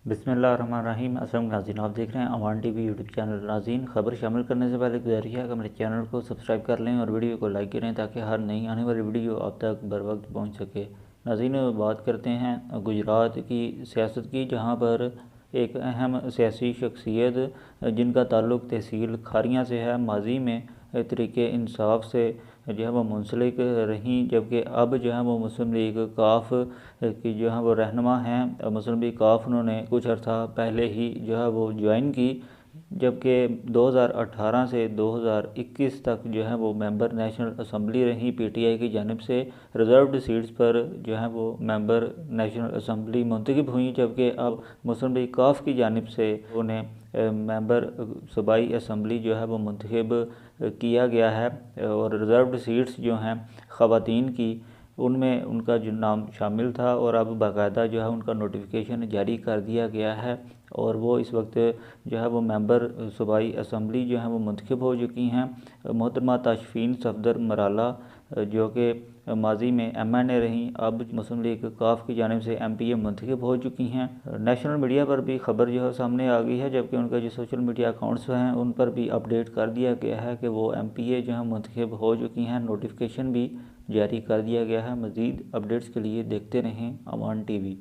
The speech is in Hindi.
बिस्मिल्लाहिर्रहमानिर्रहीम। अस्सलाम नाज़रीन, आप देख रहे हैं अवान टीवी यूट्यूब चैनल। नाज़रीन, खबर शामिल करने से पहले गुजारिश है कि मेरे चैनल को सब्सक्राइब कर लें और वीडियो को लाइक करें ताकि हर नई आने वाली वीडियो आप तक बर वक्त पहुँच सके। नाज़रीन, बात करते हैं गुजरात की सियासत की, जहाँ पर एक अहम सियासी शख्सियत जिनका ताल्लुक़ तहसील खारियाँ से है, माजी में तरीके इंसाफ से जो है वो मुंसलिक रहीं, जबकि अब जो है वो मुस्लिम लीग काफ की जो है वो रहनुमा हैं। मुस्लिम लीग काफ उन्होंने कुछ अर्सा पहले ही जो है वो ज्वाइन की, जबकि 2018 से 2021 तक जो है वो मेंबर नेशनल असम्बली रहीं। पीटीआई की जानिब से रिजर्व्ड सीट्स पर जो है वो मेंबर नेशनल असम्बली मुंतखब हुई, जबकि अब मुस्लिम लीग काफ की जानिब से उन्हें मेंबर सूबाई असम्बली जो है वो मुंतखब किया गया है। और रिज़र्व्ड सीट्स जो हैं ख़वातीन की, उनमें उनका जो नाम शामिल था और अब बाकायदा जो है उनका नोटिफिकेशन जारी कर दिया गया है और वो इस वक्त जो है वो मेंबर सूबाई असम्बली जो है वो मुंतखब हो चुकी हैं। मोहतरमा ताशफीन सफदर मराला जो कि माजी में एमएनए रहीं, अब मुस्लिम लीग काफ की जानिब से एमपीए मुंतखब हो चुकी हैं। नेशनल मीडिया पर भी खबर जो है सामने आ गई है, जबकि उनका जो सोशल मीडिया अकाउंट्स हैं उन पर भी अपडेट कर दिया गया है कि वो एमपीए जो है मुंतखब हो चुकी हैं। नोटिफिकेशन भी जारी कर दिया गया है। मज़ीद अपडेट्स के लिए देखते रहें अवान टीवी।